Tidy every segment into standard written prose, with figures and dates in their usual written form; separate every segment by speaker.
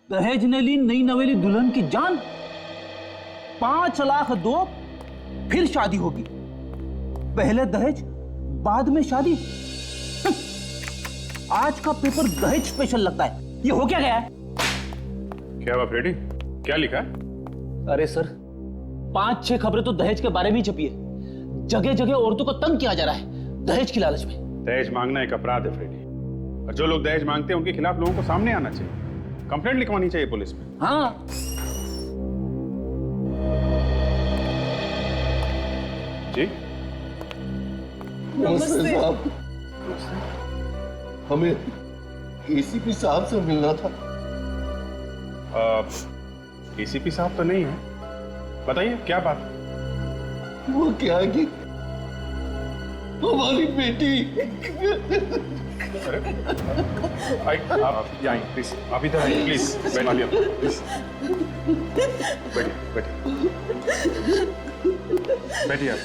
Speaker 1: दहेज ने ली नई नवेली दुल्हन की जान। 5 लाख दो, फिर शादी होगी। पहले दहेज, बाद में शादी। आज का पेपर दहेज स्पेशल लगता है। ये हो क्या गया है?
Speaker 2: क्या हुआ फ्रेडी? क्या लिखा है?
Speaker 1: अरे सर, 5-6 खबरें तो दहेज के बारे में ही छपी है। जगह जगह औरतों को तंग किया जा रहा है दहेज की लालच में।
Speaker 2: दहेज मांगना एक अपराध है फ्रेडी, और जो लोग दहेज मांगते हैं उनके खिलाफ लोगों को सामने आना चाहिए, कंप्लेंट लिखवानी चाहिए पुलिस में।
Speaker 1: हाँ,
Speaker 2: जी
Speaker 3: नमस्ते साहब, हमें एसीपी साहब से मिलना था।
Speaker 2: एसीपी साहब तो नहीं है, बताइए क्या बात?
Speaker 3: वो क्या है कि हमारी बेटी।
Speaker 2: अरे आप यहाँ आइए प्लीज, आप इधर आइए प्लीज, बैठिए प्लीज, बैठिए आप।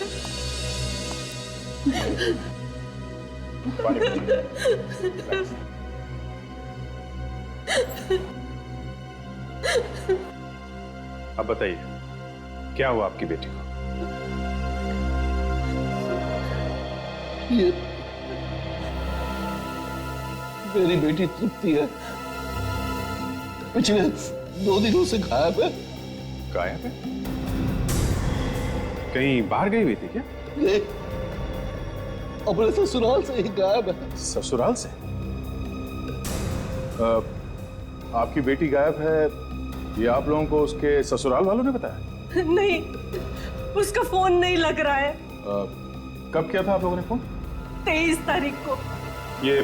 Speaker 2: अब बताइए क्या हुआ आपकी बेटी को?
Speaker 3: ये मेरी बेटी तृप्ति है, पिछले 2 दिनों से गायब है।
Speaker 2: गायब है? कहीं बाहर गई हुई थी क्या?
Speaker 3: ये अपने ससुराल से ही गायब है।
Speaker 2: ससुराल से? आपकी बेटी गायब है, ये आप लोगों को उसके ससुराल वालों ने बताया?
Speaker 4: नहीं, उसका फोन नहीं लग रहा है।
Speaker 2: कब किया था आप लोगों ने फोन?
Speaker 4: 23 तारीख को।
Speaker 2: ये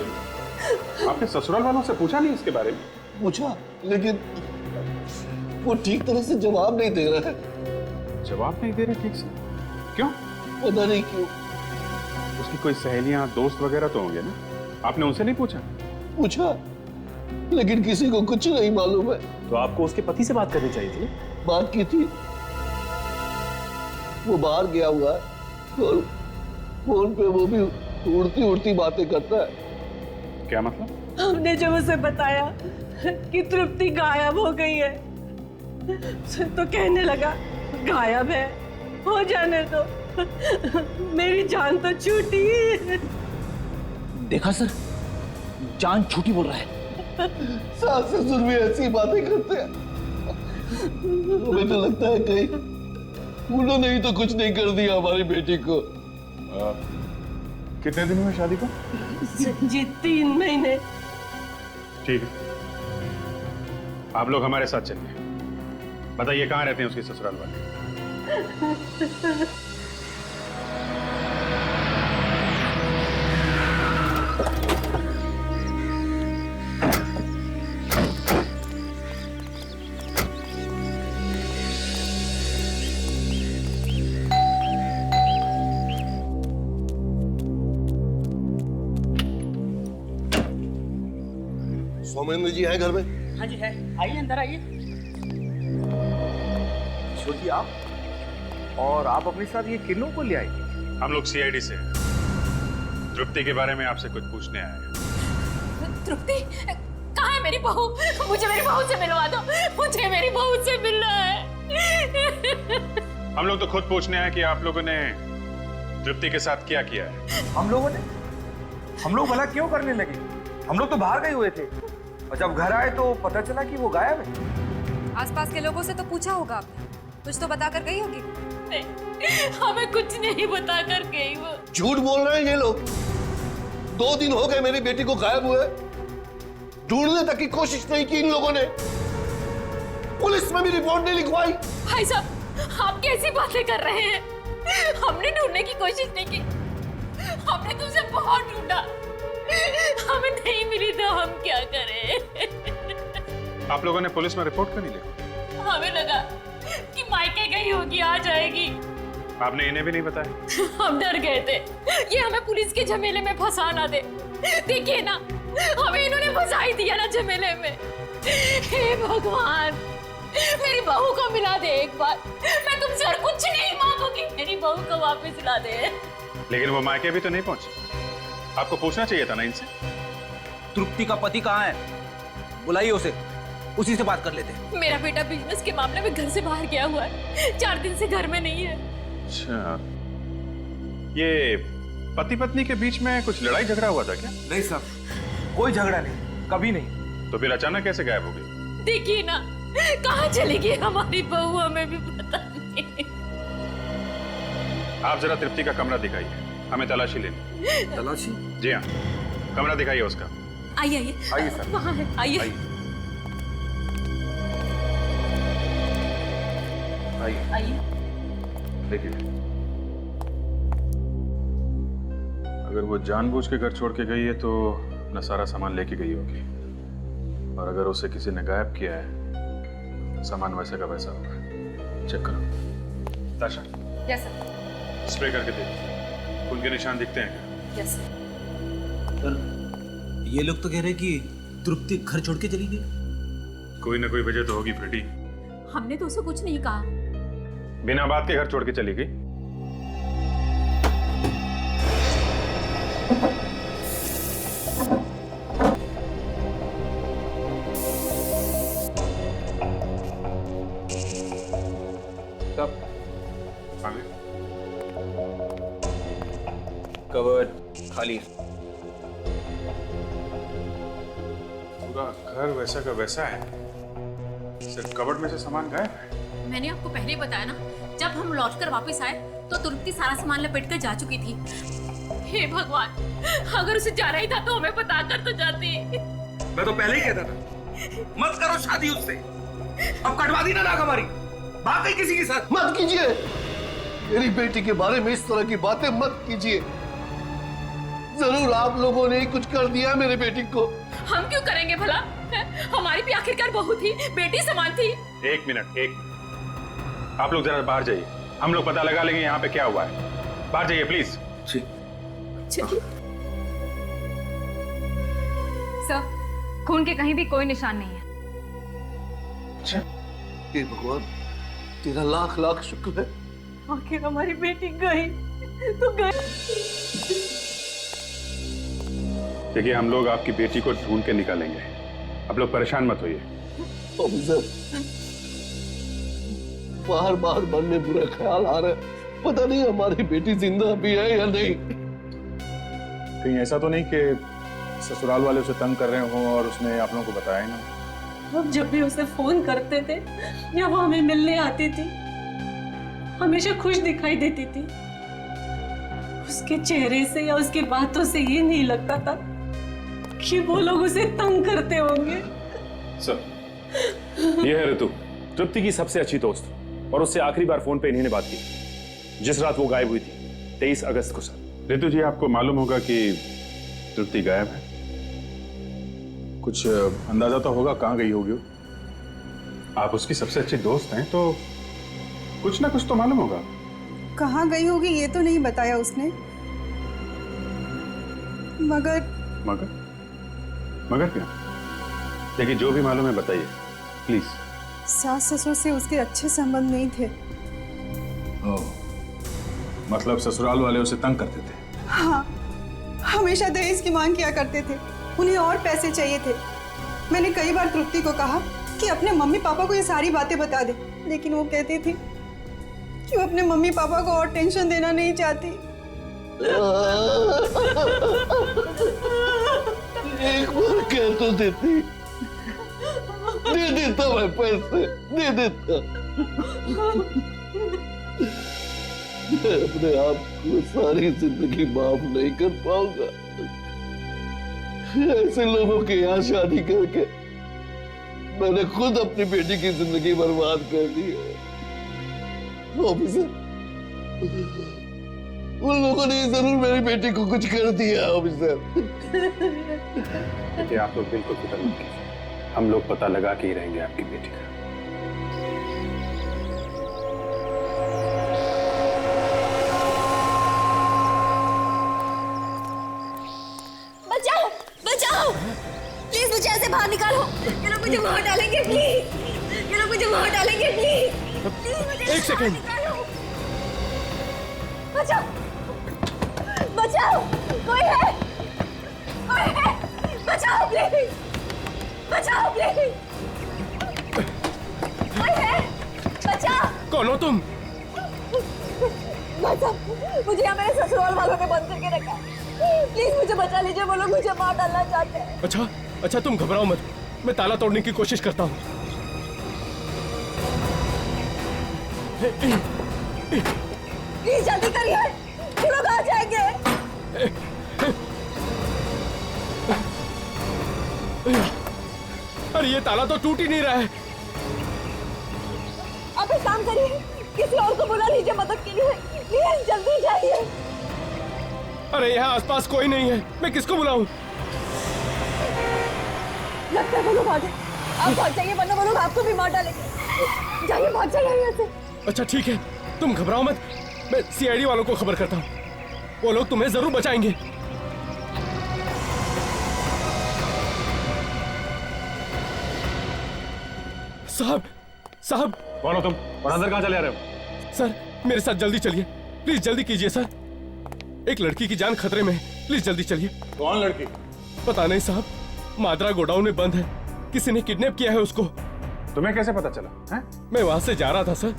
Speaker 2: आपने ससुराल वालों से पूछा नहीं इसके बारे में?
Speaker 3: पूछा, लेकिन वो ठीक तरह से जवाब नहीं दे रहा है।
Speaker 2: जवाब नहीं दे रहे ठीक से? क्यों?
Speaker 3: पता नहीं क्यों।
Speaker 2: उसकी कोई सहेलियां दोस्त वगैरह तो होंगे ना, आपने उनसे नहीं पूछा?
Speaker 3: पूछा, लेकिन किसी को कुछ नहीं मालूम है।
Speaker 5: तो आपको उसके पति से बात करनी चाहिए थी।
Speaker 3: बात की थी, वो बाहर गया हुआ है और फोन पे वो भी उड़ती उड़ती बातें करता है।
Speaker 2: क्या मतलब?
Speaker 4: हमने जब उसे बताया कि तृप्ति गायब हो गई है तो कहने लगा गायब है, हो जाने दो, मेरी जान तो छूटी।
Speaker 1: देखा सर, जान छूटी बोल रहा है।
Speaker 3: सास ससुर भी ऐसी बातें करते हैं। मुझे तो लगता है कहीं उन्होंने ही तो कुछ नहीं कर दिया हमारी बेटी को।
Speaker 2: कितने दिन हुए शादी को?
Speaker 4: जी 3 महीने।
Speaker 2: ठीक है, आप लोग हमारे साथ चलिए। बताइए कहाँ रहते हैं उसके ससुराल वाले?
Speaker 3: सौमेंद्र जी हैं घर में?
Speaker 1: हाँ जी है, आइए अंदर आइए।
Speaker 5: छोटी आप, और आप अपने साथ ये किन्नों को ले आए?
Speaker 2: हम लोग सीआईडी से हैं। तृप्ति के बारे में आपसे कुछ पूछने आए हैं।
Speaker 6: तृप्ति कहाँ है मेरी बहू? मुझे मेरी बहू से मिलवा दो, मुझे मेरी बहू से मिलना है।
Speaker 2: हम लोग तो खुद पूछने आए कि आप लोगों ने तृप्ति के साथ क्या किया है।
Speaker 5: हम लोग भला क्यों करने लगे? हम लोग तो बाहर गए हुए थे, और जब घर आए तो पता चला कि वो गायब है।
Speaker 7: आसपास के लोगों से तो पूछा होगा आपने, कुछ तो बता कर गई होगी।
Speaker 6: नहीं, हमें कुछ नहीं बता कर गई वो।
Speaker 3: झूठ बोल रहे हैं ये लोग। 2 दिन हो गए मेरी बेटी को गायब हुए, ढूंढने तक की कोशिश नहीं की इन लोगों ने। पुलिस में भी रिपोर्ट नहीं लिखवाई।
Speaker 6: भाई साहब, आप कैसी बातें कर रहे हैं? हमने ढूंढने की कोशिश नहीं की, हमने तुमसे बहुत ढूंढा, हमें नहीं मिली तो हम क्या करें?
Speaker 2: आप लोगों ने पुलिस में रिपोर्ट क्यों नहीं लिखी?
Speaker 6: हमें लगा कि मायके गई होगी, आ जाएगी।
Speaker 2: आपने इन्हें भी नहीं बताया?
Speaker 6: हम डर गए थे ये हमें पुलिस के झमेले में फंसा ना दे। देखिए ना, हमें इन्होंने फंसा ही दिया ना झमेले में। हे भगवान, मेरी बहू को मिला दे एक बार। मैं तुमसे और कुछ नहीं मांगूंगी, मेरी बहू को वापस ला दे।
Speaker 2: लेकिन वो मायके भी तो नहीं पहुंची, आपको पूछना चाहिए था ना इनसे।
Speaker 1: तृप्ति का पति कहाँ है? बुलाइए उसे। उसी से बात कर लेते हैं।
Speaker 6: मेरा बेटा बिजनेस के मामले में घर से बाहर गया हुआ है, 4 दिन से घर में नहीं है।
Speaker 2: अच्छा, ये पति पत्नी के बीच में कुछ लड़ाई झगड़ा हुआ था क्या?
Speaker 5: नहीं साहब, कोई झगड़ा नहीं, कभी नहीं।
Speaker 2: तो फिर अचानक कैसे गायब हो गई?
Speaker 6: देखिए ना, कहाँ चली गई हमारी बहू, हमें भी पता नहीं।
Speaker 2: आप जरा तृप्ति का कमरा दिखाइए, हमें तलाशी लेनी।
Speaker 5: तलाशी?
Speaker 2: जी हाँ, कमरा दिखाइए उसका।
Speaker 6: आइए आइए
Speaker 5: आइए सर।
Speaker 6: वहाँ है, आइए।
Speaker 5: आइए
Speaker 6: आइए।
Speaker 2: देखिए, अगर वो जानबूझ के घर छोड़ के गई है तो न सारा सामान लेके गई होगी, और अगर उसे किसी ने गायब किया है, सामान वैसे का वैसा होगा। चेक करो। ताशा,
Speaker 6: यस सर।
Speaker 2: स्प्रे करके देखो, खून के निशान दिखते हैं क्या?
Speaker 6: Yes sir.
Speaker 1: पर ये लोग तो कह रहे कि तृप्ति घर छोड़ के चली गई।
Speaker 2: कोई ना कोई वजह तो होगी फ्रेडी।
Speaker 6: हमने तो उसे कुछ नहीं कहा।
Speaker 2: बिना बात के घर छोड़ के चली गई।
Speaker 5: साहब,
Speaker 2: आगे
Speaker 1: कवर्ड खाली।
Speaker 2: पूरा घर वैसा का वैसा है, सिर्फ कबर्ड में से सामान गायब है।
Speaker 6: मैंने आपको पहले ही बताया ना, जब हम लौटकर वापस आए तो तृप्ति सारा सामान लपेट कर जा चुकी थी। हे भगवान, अगर उसे जाना ही था तो हमें बता कर तो जाती।
Speaker 5: मैं तो पहले ही कहता था मत करो शादी उससे। अब कटवा दी ना नाक हमारी, बात ही किसी के साथ
Speaker 3: मत कीजिए, मेरी बेटी के बारे में इस तरह की बातें मत कीजिए। जरूर आप लोगों ने ही कुछ कर दिया मेरी बेटी को।
Speaker 6: हम क्यों करेंगे भला? हमारी भी आखिरकार बहू थी, बेटी समान थी।
Speaker 2: एक मिनट, आप लोग जरा बाहर जाइए, हम लोग पता लगा लेंगे यहाँ पे क्या हुआ है। बाहर जाइए प्लीज।
Speaker 6: चलिए।
Speaker 7: सर, खून के कहीं भी कोई निशान नहीं है।
Speaker 3: हे भगवान, तेरा लाख लाख शुक्र है।
Speaker 4: आखिर हमारी बेटी गई तो गई।
Speaker 2: देखिए, हम लोग आपकी बेटी को ढूंढ के निकालेंगे, आप लोग परेशान मत होइए।
Speaker 3: ऑफिसर, बार बार मन में बुरा ख्याल आ रहा है, पता नहीं हमारी बेटी जिंदा भी है या नहीं।
Speaker 2: कहीं ऐसा तो नहीं कि ससुराल वाले उसे तंग कर रहे हों और उसने आप लोगों को बताया ही ना?
Speaker 4: हम जब भी उसे फोन करते थे या वो हमें मिलने आती थी, हमेशा खुश दिखाई देती थी। उसके चेहरे से या उसकी बातों से ये नहीं लगता था कि वो लोग उसे तंग करते होंगे।
Speaker 8: सर, ये है ऋतु, तृप्ति की सबसे अच्छी दोस्त, और उससे आखिरी बार फोन पे इन्हीं ने बात की जिस रात वो गायब हुई थी, 23 अगस्त को। सर,
Speaker 2: ऋतु जी, आपको मालूम होगा कि तृप्ति गायब है, कुछ अंदाजा तो होगा कहाँ गई होगी वो? आप उसकी सबसे अच्छी दोस्त हैं तो कुछ ना कुछ तो मालूम होगा।
Speaker 9: कहाँ गई होगी ये तो नहीं बताया उसने, मगर
Speaker 2: मगर क्या? देखिए, जो भी मालूम है बताइए प्लीज।
Speaker 9: सास ससुर से उसके अच्छे संबंध नहीं थे।
Speaker 2: मतलब ससुराल वाले उसे तंग करते थे?
Speaker 9: हाँ, हमेशा दहेज की मांग किया करते थे, उन्हें और पैसे चाहिए थे। मैंने कई बार तृप्ति को कहा कि अपने मम्मी पापा को ये सारी बातें बता दे, लेकिन वो कहती थी कि वो अपने मम्मी पापा को और टेंशन देना नहीं चाहती।
Speaker 3: एक बार कह तो देती, दे देता मैं पैसे, दे देता। मैं अपने आप को सारी जिंदगी माफ नहीं कर पाऊंगा। ऐसे लोगों के यहाँ शादी करके मैंने खुद अपनी बेटी की जिंदगी बर्बाद कर दी है। ऑफिसर, उन लोगों ने जरूर मेरी बेटी को कुछ कर दिया। ऑफिसर,
Speaker 2: देखिए, आप लोग बिल्कुल फिक्र मत कीजिए, हम लोग पता लगा के ही रहेंगे आपकी बेटी का।
Speaker 6: बचाओ, बचाओ, प्लीज मुझे ऐसे बाहर निकालो। ये लोग मुझे मार डालेंगे, प्लीज। ये लोग मुझे मार डालेंगे, प्लीज।
Speaker 8: एक सेकंड।
Speaker 6: बचाओ, बचाओ, कोई है? कोई है? बचाओ प्लीज, बचाओ प्लीज।
Speaker 10: कौन हो तुम?
Speaker 6: मुझे यहाँ मेरे ससुराल वालों ने बंद करके रखा है। प्लीज मुझे बचा लीजिए, वो लोग मुझे मार डालना चाहते हैं।
Speaker 10: अच्छा अच्छा, तुम घबराओ मत, मैं ताला तोड़ने की कोशिश करता हूँ।
Speaker 6: प्लीज जल्दी करिए, वो लोग आ जाएंगे।
Speaker 10: अरे ये ताला तो टूट ही नहीं रहा है।
Speaker 6: आप एक काम करिए, किसी और को बुला लीजिए मदद के लिए। प्लीज जल्दी जाइए।
Speaker 10: अरे यहाँ आसपास कोई नहीं है, मैं किसको बुलाऊं?
Speaker 6: लगता है वो लोग आ गए। आप भाग जाइए वरना वो लोग आपको भी मार डालेंगे। जाइए, भाग जाइए यहाँ से।
Speaker 10: अच्छा ठीक है, तुम घबराओ मत, मैं सीआईडी वालों को खबर करता हूँ, वो लोग तुम्हें जरूर बचाएंगे। साहब साहब,
Speaker 8: कौन हो तुम और अंदर कहाँ चले आ रहे हो?
Speaker 10: सर मेरे साथ जल्दी चलिए, प्लीज जल्दी कीजिए सर। एक लड़की की जान खतरे में है, प्लीज जल्दी चलिए।
Speaker 8: कौन लड़की?
Speaker 10: पता नहीं साहब, माद्रा गोडाउन में बंद है, किसी ने किडनैप किया है उसको।
Speaker 8: तुम्हें कैसे पता चला है?
Speaker 10: मैं वहां से जा रहा था सर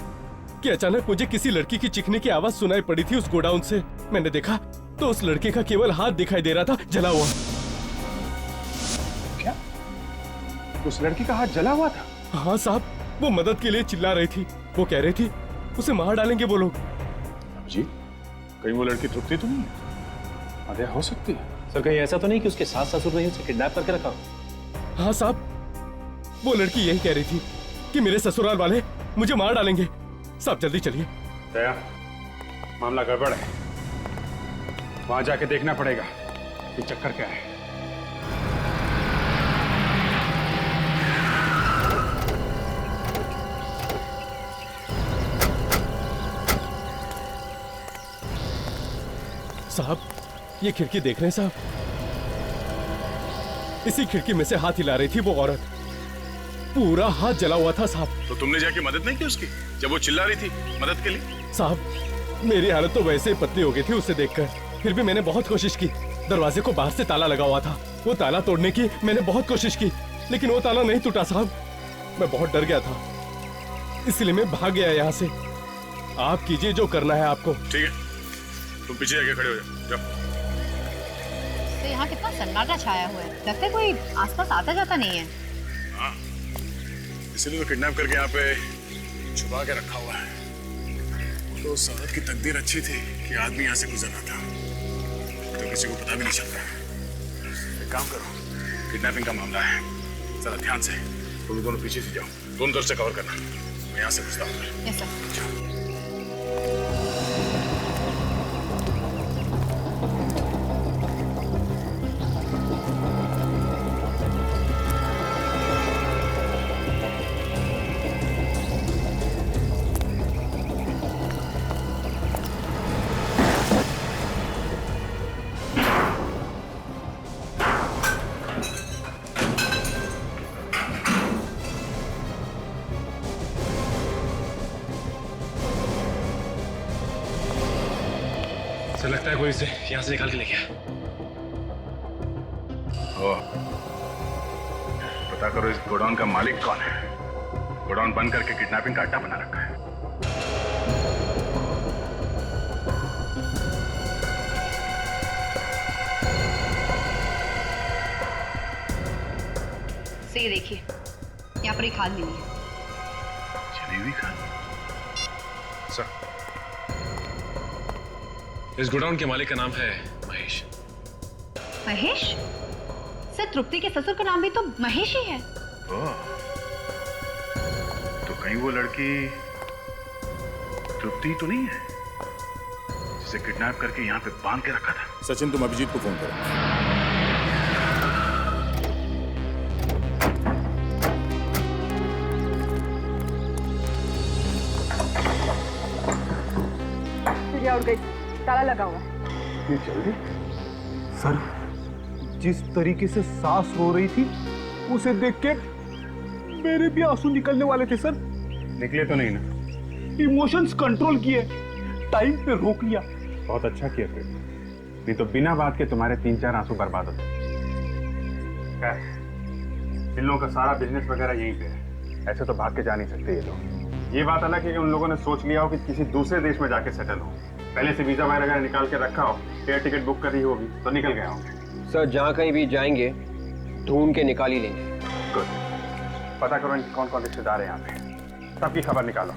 Speaker 10: कि अचानक मुझे किसी लड़की की चीखने की आवाज सुनाई पड़ी थी उस गोडाउन से। मैंने देखा तो उस लड़के का केवल हाथ दिखाई दे रहा था, जला हुआ।
Speaker 8: क्या? उस लड़की का हाथ जला हुआ था?
Speaker 10: हाँ साहब, वो मदद के लिए चिल्ला रही थी, वो कह रही थी उसे मार डालेंगे वो लोग।
Speaker 8: जी, कहीं वो लड़की तृप्ति तो नहीं है? अरे हो सकती है।
Speaker 1: सर कहीं ऐसा तो नहीं कि उसके सास ससुर ने उसे किडनैप करके रखा हो?
Speaker 10: हाँ साहब, वो लड़की यही कह रही थी कि मेरे ससुराल वाले मुझे मार डालेंगे। साहब जल्दी चलिए।
Speaker 8: दया, मामला गड़बड़ है, वहां जाके देखना पड़ेगा कि चक्कर क्या है।
Speaker 10: साहब ये खिड़की देख रहे हैं साहब, इसी खिड़की में से हाथ हिला रही थी वो औरत, पूरा हाथ जला हुआ था साहब।
Speaker 8: तो तुमने जाके मदद नहीं की उसकी जब वो चिल्ला रही थी मदद के लिए?
Speaker 10: साहब मेरी हालत तो वैसे ही पतली हो गई थी उसे देखकर, फिर भी मैंने बहुत कोशिश की। दरवाजे को बाहर से ताला लगा हुआ था, वो ताला तोड़ने की मैंने बहुत कोशिश की, लेकिन वो ताला नहीं टूटा साहब। मैं बहुत डर गया था, इसलिए मैं भाग गया यहाँ से। आप कीजिए जो करना है आपको।
Speaker 8: ठीक है, तुम पीछे जाके खड़े हो जाओ।
Speaker 11: तो यहाँ कितना सन्नाटा छाया हुआ है, लगता है कोई आसपास आता जाता नहीं है।
Speaker 8: हाँ, इसीलिए तो किडनैप करके यहाँ पे छुपा के रखा हुआ है। तो साहब की तकदीर अच्छी थी कि आदमी यहाँ से गुजरना था, तो किसी को पता भी नहीं चलता। एक काम करो, किडनैपिंग का मामला है, जरा ध्यान से तुम दोनों पीछे से जाओ, दोनों तरफ से कवर करना, मैं यहाँ से घुसता हूँ।
Speaker 11: Yes sir.
Speaker 8: सर लगता है कोई इसे यहाँ से निकाल के ले गया। पता करो इस गोडाउन का मालिक कौन है। गोडाउन बंद करके किडनैपिंग का अड्डा बना रखा है।
Speaker 11: सही देखिए, यहाँ पर एक खाल मिली है।
Speaker 8: जली हुई खाल? सर, इस गोडाउन के मालिक का नाम है महेश।
Speaker 11: महेश? सर तृप्ति के ससुर का नाम भी तो महेश ही है।
Speaker 8: तो कहीं वो लड़की तृप्ति तो नहीं है जिसे किडनैप करके यहाँ पे बांध के रखा था?
Speaker 2: सचिन, तुम अभिजीत को फोन करो।
Speaker 9: और गई, ताला लगा हुआ है।
Speaker 1: ये जल्दी? सर, जिस तरीके से सास रो रही थी उसे देख के मेरे भी आंसू निकलने वाले थे सर।
Speaker 8: निकले तो नहीं ना?
Speaker 1: इमोशंस कंट्रोल किए, टाइम पे रोक लिया।
Speaker 8: बहुत अच्छा किया फिर, नहीं तो बिना बात के तुम्हारे 3-4 आंसू बर्बाद होते। इन लोगों का सारा बिजनेस वगैरह यहीं पे है, ऐसे तो भाग के जा नहीं सकते ये लोग। ये बात अलग है कि उन लोगों ने सोच लिया हो कि किसी दूसरे देश में जाके सेटल हो, पहले से वीजा वगैरह निकाल के रखा हो, एयर टिकट बुक करी होगी तो निकल गया होंगे।
Speaker 12: सर जहाँ कहीं भी जाएंगे ढूंढ के निकाल ही लेंगे।
Speaker 8: गुड, पता करो इनके कौन कौन रिश्तेदार हैं यहाँ पे, सबकी खबर निकालो।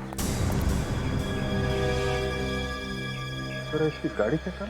Speaker 8: सर इसकी गाड़ी से सर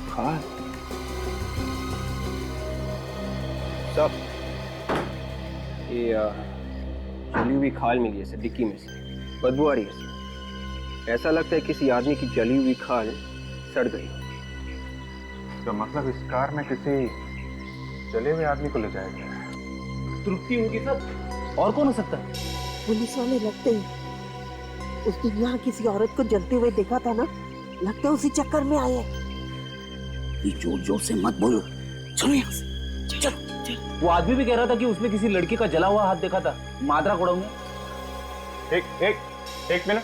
Speaker 12: खाल सब ये जली हुई खाल मिली है सर डिक्की में से, बदबू आ रही है सर। ऐसा लगता है किसी आदमी की जली हुई खाल सड़ गई।
Speaker 8: तो मतलब इस कार में किसी जले हुए आदमी को ले जाया गया है।
Speaker 1: तृप्ति होगी सर, और कौन हो सकता है?
Speaker 13: पुलिस वाले लगते हैं उस दिन यहाँ किसी औरत को जलते हुए देखा था ना, लगता है उसी चक्कर में आए हैं। जोर जोर से मत बोलो, चलो यहाँ से, चलो।
Speaker 1: वो आदमी भी कह रहा था कि उसने किसी लड़की का जला हुआ हाथ देखा था मादरा कोड़ो में।
Speaker 8: एक मिनट,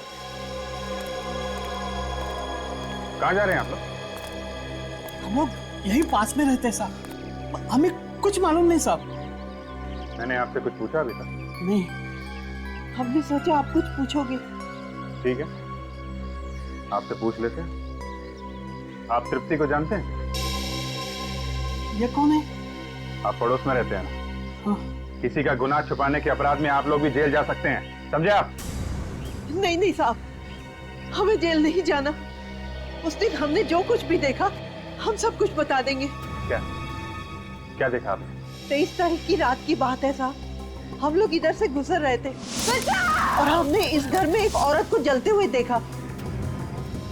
Speaker 8: कहाँ जा रहे हैं आप लोग?
Speaker 14: हम लोग यहीं पास में रहते हैं साहब, हमें कुछ मालूम नहीं साहब।
Speaker 8: मैंने आपसे कुछ पूछा अभी तक?
Speaker 14: नहीं।
Speaker 13: हमने सोचा आप कुछ पूछोगे।
Speaker 8: ठीक है, आपसे पूछ लेते हैं। आप तृप्ति को जानते हैं?
Speaker 14: ये कौन है?
Speaker 8: आप पड़ोस में रहते हैं ना?
Speaker 14: हाँ।
Speaker 8: किसी का गुनाह छुपाने के अपराध में आप लोग भी जेल जा सकते हैं, समझे आप?
Speaker 13: नहीं नहीं साहब, हमें जेल नहीं जाना। उस दिन हमने जो कुछ भी देखा हम सब कुछ बता देंगे।
Speaker 8: क्या क्या देखा आपने?
Speaker 13: 23 तारीख की रात की बात है साहब, हम लोग इधर से गुजर रहे थे और हमने इस घर में एक औरत को जलते हुए देखा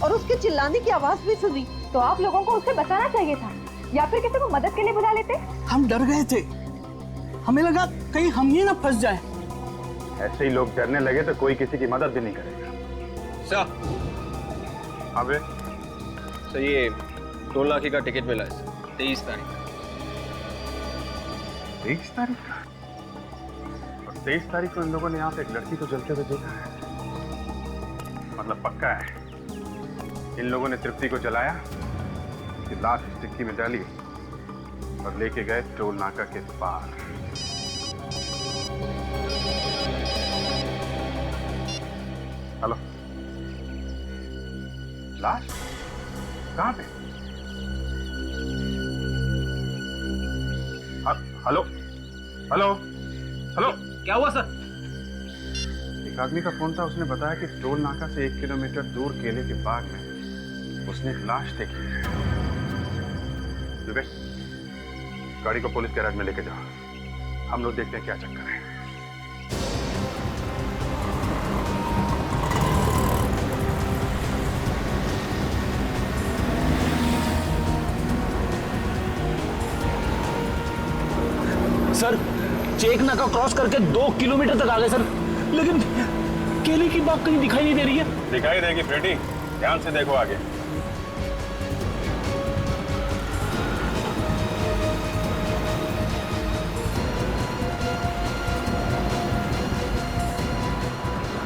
Speaker 13: और उसके चिल्लाने की आवाज भी सुनी।
Speaker 7: तो आप लोगों को उसे बताना चाहिए था या फिर किसी को मदद के लिए बुला लेते।
Speaker 14: हम डर गए थे, हमें लगा कहीं हम ही ना फंस जाएं।
Speaker 8: ऐसे ही लोग डरने लगे तो कोई किसी की मदद भी नहीं करेगा।
Speaker 12: सर
Speaker 8: अबे
Speaker 12: सर ये टोल नाके का टिकट मिला है 23 तारीख।
Speaker 8: 23 तारीख का? और 23 तारीख को इन लोगों ने यहाँ पे एक लड़की को जलते हुए देखा है, मतलब पक्का है इन लोगों ने तृप्ति को जलाया, उसकी लाश इस टिक्की में डाली और लेके गए टोल नाका के पार। हेलो, लाश कहाँ पे? हेलो हेलो हेलो,
Speaker 1: क्या हुआ सर?
Speaker 8: एक आदमी का फोन था, उसने बताया कि टोल नाका से 1 किलोमीटर दूर केले के बाग में उसने एक लाश देखी है। विवेक, गाड़ी को पुलिस गैराज में लेके जाओ, हम लोग देखते हैं क्या चक्कर है।
Speaker 1: सर चेक नाका क्रॉस करके 2 किलोमीटर तक आ गए सर, लेकिन केले की बाग कहीं दिखाई नहीं दे रही है।
Speaker 8: दिखाई देगी फ्रेडी, ध्यान से देखो आगे।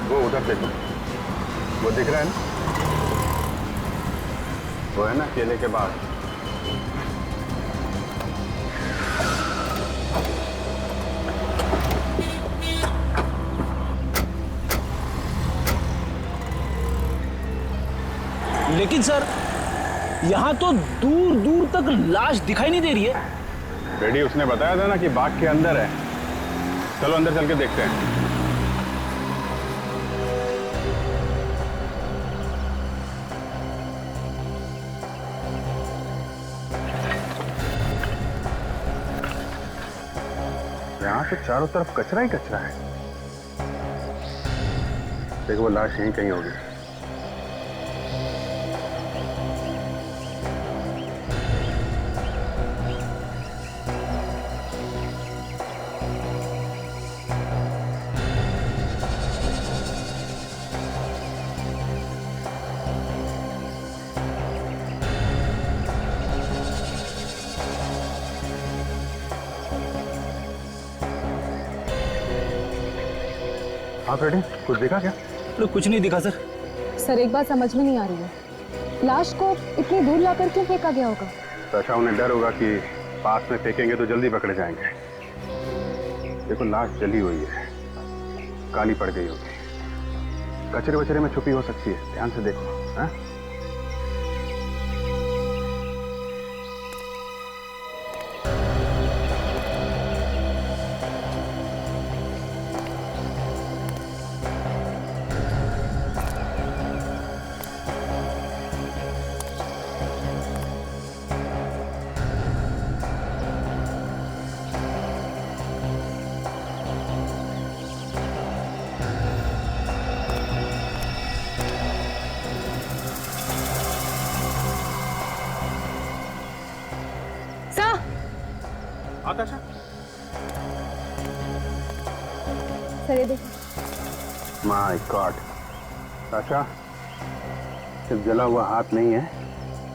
Speaker 8: वो उधर देखो, वो दिख रहा है ना, वो है ना केले के बाग।
Speaker 1: लेकिन सर यहाँ तो दूर दूर तक लाश दिखाई नहीं दे रही है।
Speaker 8: रेडी, उसने बताया था ना कि बाग के अंदर है,
Speaker 2: चलो अंदर चल के देखते हैं। यहाँ से चारों तरफ कचरा ही कचरा है। देखो वो लाश यहीं कहीं होगी। हाँ फ्रेडी, कुछ देखा क्या?
Speaker 1: तो कुछ नहीं दिखा सर।
Speaker 15: सर एक बात समझ में नहीं आ रही है, लाश को इतनी दूर लाकर क्यों फेंका गया होगा?
Speaker 2: तो अच्छा उन्हें डर होगा कि पास में फेंकेंगे तो जल्दी पकड़े जाएंगे। देखो लाश जली हुई है, काली पड़ गई होगी, कचरे वचरे में छुपी हो सकती है। ध्यान से देखो। हाँ?
Speaker 15: आकाशा, सर ये देखो।
Speaker 2: माय गॉड, आशा सिर्फ जला हुआ हाथ नहीं है,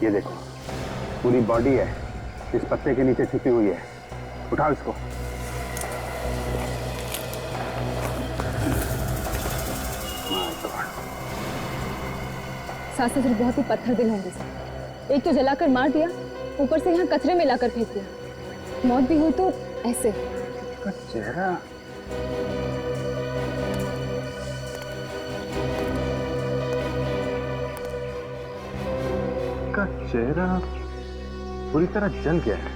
Speaker 2: ये देखो पूरी बॉडी है, इस पत्ते के नीचे छिपी हुई है। उठाओ इसको। My God.
Speaker 15: सास ससुर बहुत ही पत्थर दिल होंगे सर। एक तो जलाकर मार दिया, ऊपर से यहाँ कचरे में लाकर फेंक दिया। मौत भी हुई तो ऐसे।
Speaker 2: इसका चेहरा पूरी तरह जल गया है।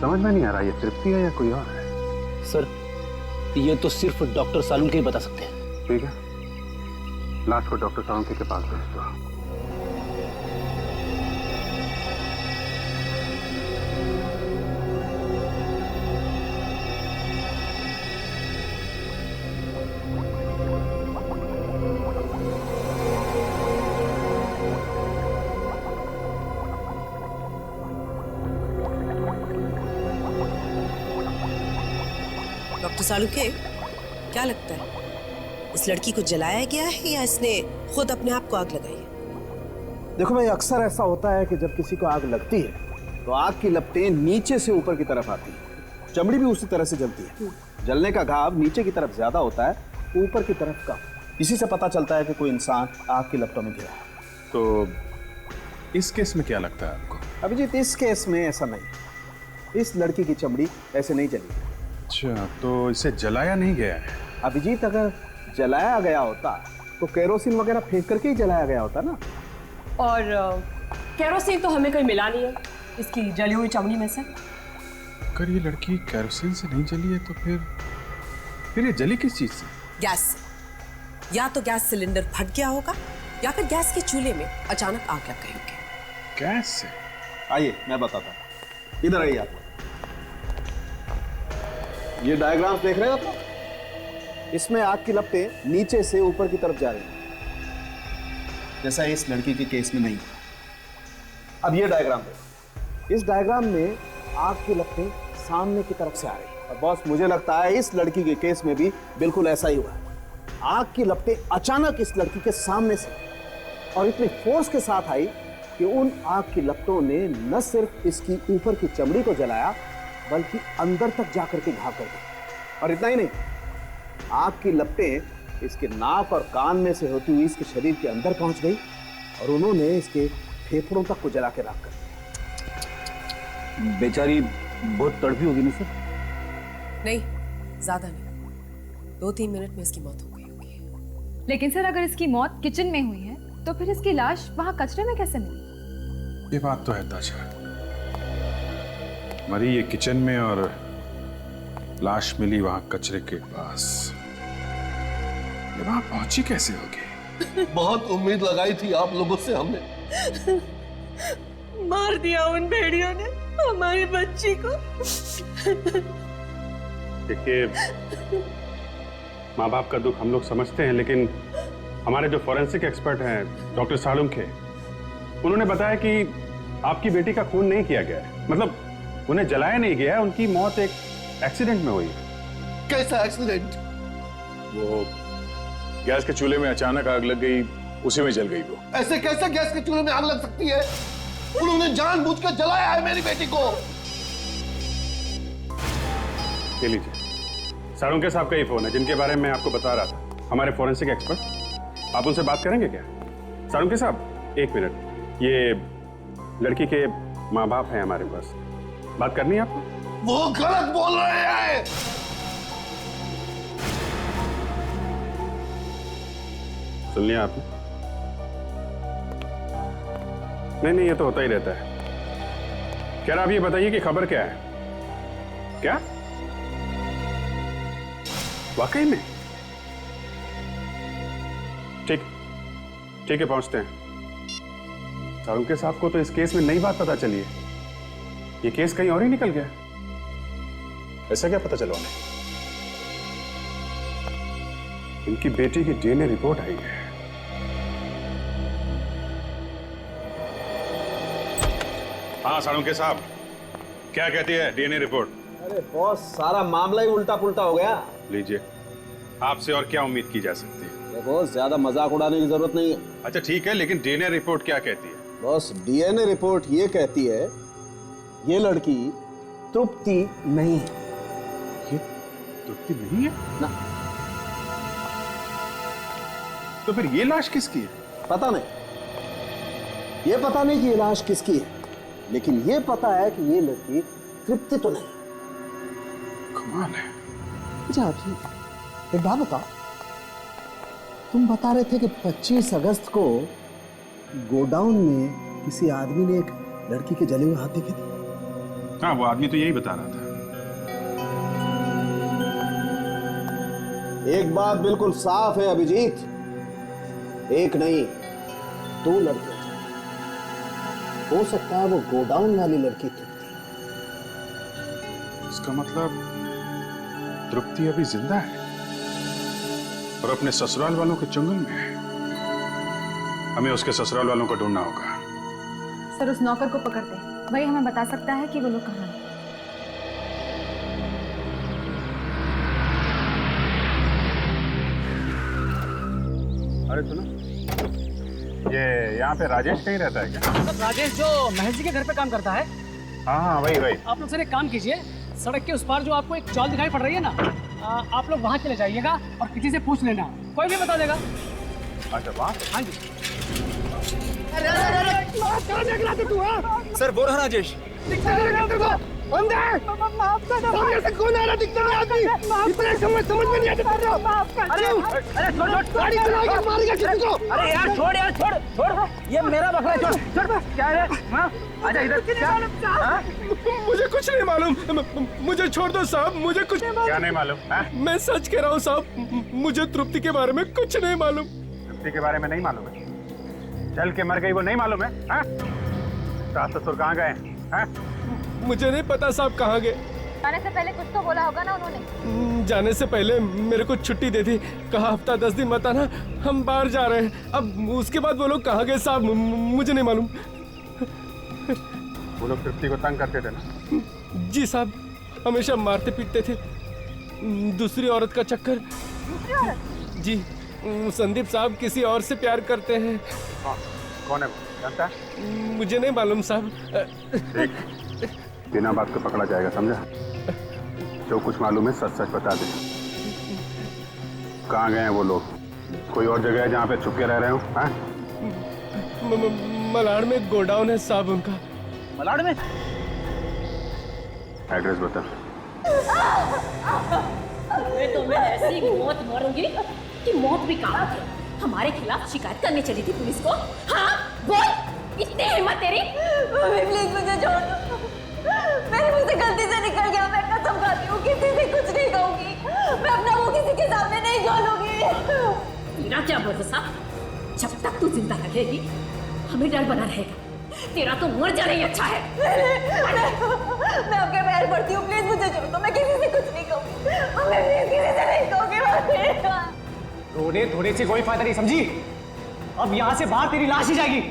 Speaker 2: समझ में नहीं आ रहा ये तृप्ति है या कोई और है।
Speaker 1: सर ये तो सिर्फ डॉक्टर सालुंके ही बता सकते हैं।
Speaker 2: ठीक है, लाश को डॉक्टर सालुंके के पास भेज दो।
Speaker 16: डॉक्टर सालुंके, क्या लगता है इस लड़की को जलाया गया है या इसने खुद अपने आप को आग लगाई है?
Speaker 14: देखो भाई, अक्सर ऐसा होता है कि जब किसी को आग लगती है तो आग की लपटें नीचे से ऊपर की तरफ आती है। चमड़ी भी उसी तरह से जलती है। जलने का घाव नीचे की तरफ ज्यादा होता है, ऊपर की तरफ कम। इसी से पता चलता है कि कोई इंसान आग की लपटों में घिरा है।
Speaker 2: तो इस केस में क्या लगता है आपको?
Speaker 14: अभिजीत, इस केस में ऐसा नहीं। इस लड़की की चमड़ी ऐसे नहीं जली।
Speaker 2: अच्छा, तो इसे जलाया नहीं गया है?
Speaker 14: अभिजीत, अगर जलाया गया होता तो केरोसिन वगैरह फेंक करके ही जलाया गया होता ना।
Speaker 4: और केरोसिन तो हमें कहीं मिला नहीं है इसकी जली हुई चमड़ी में से।
Speaker 2: अगर ये लड़की केरोसिन से नहीं जली है तो फिर ये जली किस चीज से?
Speaker 16: गैस। या तो गैस सिलेंडर फट गया होगा या फिर गैस के चूल्हे में अचानक आग लग गई होगी।
Speaker 2: गैस से?
Speaker 14: आइए मैं बताता हूँ, इधर आइए आप। ये डायग्राम देख रहे हो आप? इसमें आग की लपटें नीचे से ऊपर की तरफ जा रही हैं, जैसा इस लड़की के केस में नहीं। अब ये डायग्राम देखो। इस डायग्राम में आग की लपटें सामने की तरफ से आ रही हैं। और बॉस, मुझे लगता है इस लड़की के केस में भी बिल्कुल ऐसा ही हुआ है। आग की लपटें अचानक इस लड़की के सामने से और इतनी फोर्स के साथ आई कि उन आग की लपटों ने न सिर्फ इसकी ऊपर की चमड़ी को जलाया बल्कि अंदर तक जाकर के घाव कर दी। और इतना ही नहीं, आग की लपटें इसके नाक और कान में से होती हुई इसके शरीर के अंदर पहुंच गई और उन्होंने इसके फेफड़ों तक को जला के राख कर दिया।
Speaker 1: बेचारी बहुत तड़पी होगी ना सर?
Speaker 16: नहीं, ज्यादा नहीं, 2-3 मिनट में इसकी मौत हो गई होगी।
Speaker 15: लेकिन सर अगर इसकी मौत किचन में हुई है तो फिर इसकी लाश वहां कचरे में कैसे मिली?
Speaker 2: ये बात तो है ताशा, मरी ये किचन में और लाश मिली वहां कचरे के पास। ये वहां पहुंची कैसे होगी?
Speaker 3: बहुत उम्मीद लगाई थी आप लोगों से हमने।
Speaker 4: मार दिया उन भेड़ियों ने हमारी बच्ची को।
Speaker 8: देखिए, माँ बाप का दुख हम लोग समझते हैं, लेकिन हमारे जो फॉरेंसिक एक्सपर्ट हैं डॉक्टर सालुंखे, उन्होंने बताया कि आपकी बेटी का खून नहीं किया गया है। मतलब उन्हें जलाया नहीं गया है, उनकी मौत एक एक्सीडेंट में हुई है।
Speaker 3: कैसा एक्सीडेंट?
Speaker 8: वो गैस के चूल्हे में अचानक आग लग गई, उसी में जल गई वो।
Speaker 3: ऐसे कैसे गैस के चूल्हे में आग लग सकती है? उन्होंने जानबूझकर जलाया है मेरी बेटी को।
Speaker 8: ले लीजिए, सालुंखे साहब का ही फोन है जिनके बारे में आपको बता रहा था, हमारे फॉरेंसिक एक्सपर्ट। आप उनसे बात करेंगे क्या? सालुंखे साहब, एक मिनट। ये लड़की के माँ बाप हैं हमारे पास, बात करनी है आपको?
Speaker 3: वो गलत बोल रहे हैं।
Speaker 8: सुन लिया आपने? नहीं, ये तो होता ही रहता है। क्या आप ये बताइए कि खबर क्या है? क्या वाकई में? ठीक है, पहुंचते हैं। सालुंखे साहब को तो इस केस में नई बात पता चली है। ये केस कहीं और ही निकल गया। ऐसा क्या पता चला उन्हें? इनकी बेटी की डीएनए रिपोर्ट आई है। हाँ सालुंखे साहब, क्या कहती है डीएनए रिपोर्ट?
Speaker 14: अरे बॉस, सारा मामला ही उल्टा पुल्टा हो गया।
Speaker 8: लीजिए, आपसे और क्या उम्मीद की जा सकती है?
Speaker 14: बॉस, ज्यादा मजाक उड़ाने की जरूरत नहीं है।
Speaker 8: अच्छा ठीक है, लेकिन डीएनए रिपोर्ट क्या कहती है?
Speaker 14: बॉस, डीएनए रिपोर्ट ये कहती है ये लड़की तृप्ति नहीं है।
Speaker 8: ये तृप्ति नहीं है
Speaker 14: ना?
Speaker 8: तो फिर ये लाश किसकी है?
Speaker 14: पता नहीं। ये पता नहीं कि ये लाश किसकी है, लेकिन ये पता है कि ये लड़की तृप्ति तो नहीं।
Speaker 8: कमाल है।
Speaker 14: अच्छा आप एक बात बताओ, तुम बता रहे थे कि 25 अगस्त को गोडाउन में किसी आदमी ने एक लड़की के जले हुए हाथ देखे थे।
Speaker 8: हाँ, वो आदमी तो यही बता रहा था।
Speaker 14: एक बात बिल्कुल साफ है अभिजीत, एक नहीं 2 लड़कियां। हो सकता है वो गोडाउन वाली लड़की तृप्ति।
Speaker 8: इसका मतलब तृप्ति अभी जिंदा है और अपने ससुराल वालों के चंगुल में है। हमें उसके ससुराल वालों को ढूंढना होगा।
Speaker 15: सर, उस नौकर को पकड़ते हैं, वही हमें बता सकता है कि वो लोग कहाँ हैं।
Speaker 8: अरे सुनो, ये यहाँ पे राजेश कहीं रहता है क्या?
Speaker 17: राजेश जो महेश जी के घर पे काम करता है।
Speaker 8: हाँ, वही।
Speaker 17: आप लोग सर एक काम कीजिए, सड़क के उस पार जो आपको एक चौल दिखाई पड़ रही है ना, आप लोग वहाँ चले जाइएगा और किसी से पूछ लेना, कोई भी बता देगा।
Speaker 8: अच्छा, वहाँ?
Speaker 17: हाँ जी।
Speaker 5: सर, बोल रहा राजेश।
Speaker 3: सामने से कौन आ रहा? दिखता नहीं आदमी। इतना समझ में नहीं आता।
Speaker 17: अरे छोड़,
Speaker 3: मारेगा किसी को।
Speaker 17: अरे यार छोड़, ये मेरा बकरा है, छोड़। क्या है? हाँ, आजा इधर। क्या?
Speaker 10: मुझे कुछ नहीं मालूम, मुझे छोड़ दो साहब, मुझे कुछ
Speaker 8: क्या नहीं मालूम?
Speaker 10: मैं सच कह रहा हूँ साहब, मुझे तृप्ति के बारे में कुछ नहीं मालूम।
Speaker 8: तृप्ति के बारे में नहीं मालूम है? जल के मर गई वो नहीं मालूम है? सास ससुर कहाँ गए?
Speaker 10: मुझे नहीं पता साहब कहाँ गए।
Speaker 15: जाने से पहले कुछ तो बोला होगा ना उन्होंने?
Speaker 10: जाने से पहले मेरे को छुट्टी दे दी, कहा हफ्ता 10 दिन मत आना, हम बाहर जा रहे हैं। अब उसके बाद वो लोग कहाँ गए साहब, मुझे नहीं मालूम।
Speaker 8: वो लोग तृप्ति को तंग करते थे ना?
Speaker 10: जी साहब, हमेशा मारते पीटते थे। दूसरी औरत का चक्कर। जी, संदीप साहब किसी और से प्यार करते हैं।
Speaker 8: कौन है वो, जानता है?
Speaker 10: मुझे नहीं मालूम साहब।
Speaker 8: बिना बात को पकड़ा जाएगा, समझा? जो कुछ मालूम है सच सच बता दे। कहाँ गए हैं वो लोग? कोई और जगह है जहाँ पे छुप के रह रहे हो?
Speaker 10: मलाड में गोडाउन है साहब उनका।
Speaker 17: मलाड में?
Speaker 8: एड्रेस बता।
Speaker 6: मैं ऐसी मौत मरूंगी कि मौत भी कहा थी। हमारे खिलाफ शिकायत करने चली थी पुलिस को। हाँ बोल, इतनी हिम्मत तेरी?
Speaker 15: प्लीज मुझे छोड़ दो, मेरे मुंह से गलती से निकल गया, मैं कसम खाती हूँ किसी से कुछ
Speaker 6: तेरा क्या भरोसा? जब तक तू जिंदा रहेगी हमें डर बना रहेगा। तेरा तो मर जाना ही अच्छा है।
Speaker 4: मैं आपके पैर पड़ती हूँ, प्लीज मुझे छोड़ दो। मैं किसी से कुछ नहीं कहूँगी, मैं किसी से नहीं कहूँगी।
Speaker 17: रोने धोने से कोई फायदा नहीं, समझी? अब यहाँ से बाहर तेरी लाश ही जाएगी।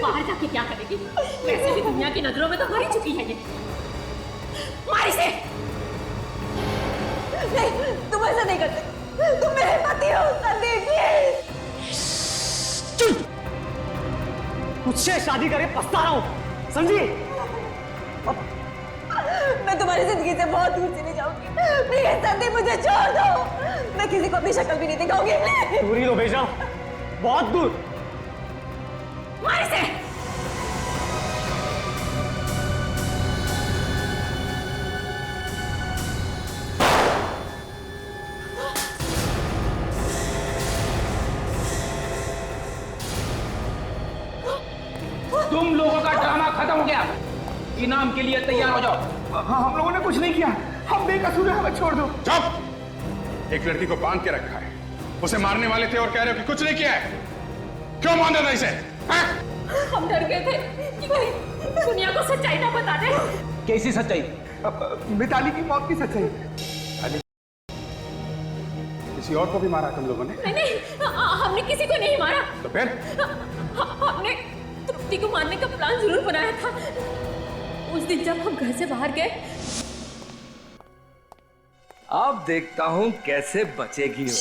Speaker 6: बाहर जाके क्या करेगी? वैसे भी दुनिया की नजरों में तो मर ही चुकी है ये। मार इसे।
Speaker 4: नहीं, तुम ऐसा नहीं करते। तुम मेरे पति हो संदीप।
Speaker 17: मुझसे शादी करे पछता रहा हूँ, समझी?
Speaker 4: मैं तुम्हारी जिंदगी से बहुत दूर चली जाऊंगी। प्लीज संदीप मुझे छोड़ दो। मैं किसी को अपनी शक्ल भी नहीं दिखाऊंगी।
Speaker 17: दूर ही लो बेजा, बहुत दूर।
Speaker 6: मार इसे।
Speaker 18: तुम लोगों का ड्रामा खत्म हो गया। इनाम के लिए तैयार हो जाओ।
Speaker 5: हाँ, हम लोगों ने कुछ नहीं किया, हम बेकसूर हैं, हमें छोड़ दो।
Speaker 8: चुप! एक लड़की को बांध के रखा है, उसे मारने वाले थे और कह रहे हो कि कुछ नहीं किया है। क्यों बांधा था इसे?
Speaker 6: हम डर गए थे कि कहीं दुनिया को सच्चाई ना बता दे।
Speaker 1: कैसी सच्चाई?
Speaker 5: मिताली की मौत की सच्चाई।
Speaker 8: किसी और को भी मारा तुम लोगों ने?
Speaker 6: नहीं, हमने किसी को नहीं मारा।
Speaker 8: तो फिर?
Speaker 6: हमने तृप्ति को मारने का प्लान जरूर बनाया था। उस दिन जब हम घर से बाहर गए।
Speaker 5: अब देखता हूँ कैसे बचेगी वो।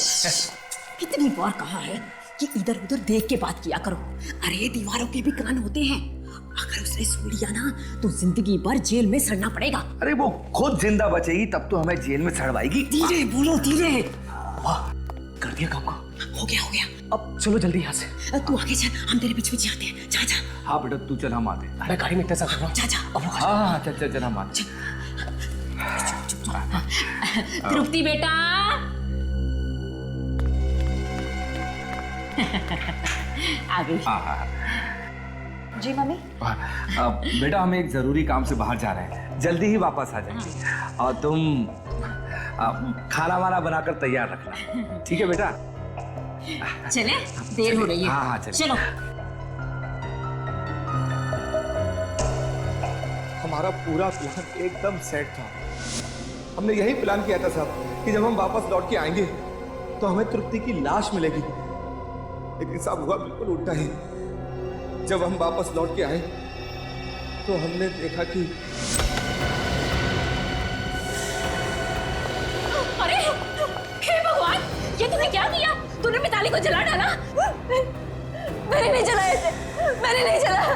Speaker 6: कितनी बार कहा है कि इधर उधर देख के बात किया करो। अरे दीवारों के भी कान होते हैं। अगर उसने सुन लिया ना तो जिंदगी भर जेल में सड़ना पड़ेगा।
Speaker 5: अरे वो खुद जिंदा बचेगी तब तो हमें जेल में सड़वाएगी।
Speaker 6: धीरे बोलो, धीरे।
Speaker 17: वाह, कर दिया काम को।
Speaker 6: हो गया।
Speaker 17: अब चलो जल्दी यहाँ से।
Speaker 6: तू आगे चल, हम तेरे पीछे पीछे आते हैं। जा।
Speaker 5: हाँ बेटा तू चल, हम आते।
Speaker 17: मैं गाड़ी में इंतजार कर रहा हूँ।
Speaker 6: जा।
Speaker 5: हाँ चल हम आते।
Speaker 6: तृप्ति बेटा। आ गई।
Speaker 5: हाँ।
Speaker 7: जी मम्मी।
Speaker 5: बेटा हम एक जरूरी काम से बाहर जा रहे हैं, जल्दी ही वापस आ जाएंगे। और तुम खाना वाना बनाकर तैयार रखना, ठीक है बेटा?
Speaker 6: चले, देर हो रही है।
Speaker 5: हाँ
Speaker 6: चलो।
Speaker 14: हमारा पूरा प्लान एकदम सेट था। हमने यही प्लान किया था साहब कि जब हम वापस लौट के आएंगे तो हमें तृप्ति की लाश मिलेगी। लेकिन साहब हुआ बिल्कुल उल्टा ही। जब हम वापस लौट के आए तो हमने देखा कि
Speaker 6: अरे हे भगवान, ये तूने क्या किया? तूने मिताली को जला डाला?
Speaker 4: मैंने नहीं जलाया इसे, मैंने नहीं जलाया।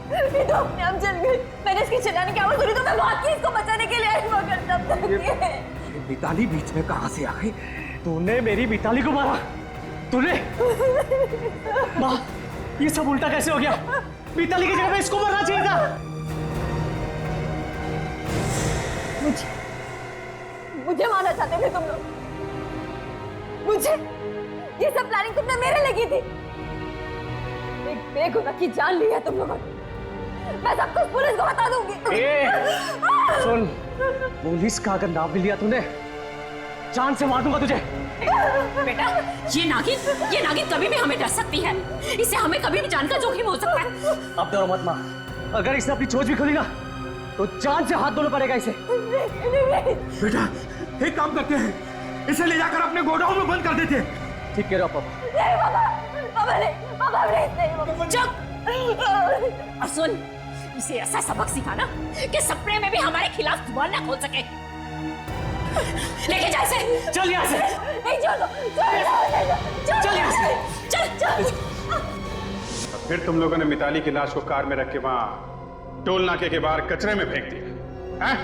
Speaker 4: ये तो अपने आप जल गई। मैंने इसकी चिल्लाने की आवाज सुनी तो मैं भाग के इसको बचाने के लिए आई, मगर तब तक ये
Speaker 5: मिताली बीच में कहाँ से आ गई?
Speaker 17: तूने मेरी मिताली को मारा? तूने? माँ, ये सब उल्टा कैसे हो गया? मिताली की जगह पे इसको मरना चाहिए था।
Speaker 4: मुझे मारना चाहते थे तुम लोग? मुझे? ये सब प्लानिंग तुमने मेरे लिए की थी। एक बेगुनाह की जान ली है तुम लोगों ने। मैं सब कुछ पुलिस को बता दूंगी।
Speaker 17: सुन, पुलिस का अगर नाम भी लिया तूने, जान से मार दूंगा तुझे।
Speaker 6: बेटा, ये नागिन कभी भी हमें डर सकती है। इससे हमें कभी भी जान का जोखिम हो सकता है।
Speaker 17: अब डरो मत माँ, अगर इसने अपनी चोंच भी खोली ना तो जान से हाथ धोना पड़ेगा इसे।
Speaker 5: बेटा एक काम करते हैं, इसे ले जाकर अपने गोडाउन में बंद कर देते हैं।
Speaker 17: ठीक कह रहे हो पापा।
Speaker 4: नहीं पापा नहीं।
Speaker 6: चुप। और सुन, इसे ऐसा सबक सिखाना कि सपने में भी हमारे खिलाफ जुबान ना खोल सके। लेके जा इसे।
Speaker 17: चल यहाँ से।
Speaker 4: नहीं छोड़ो।
Speaker 6: चल यहाँ से। चल।
Speaker 2: फिर तुम लोगों ने मिताली की लाश को कार में रख के वहां टोल नाके के बाहर कचरे में फेंक दिया हैं?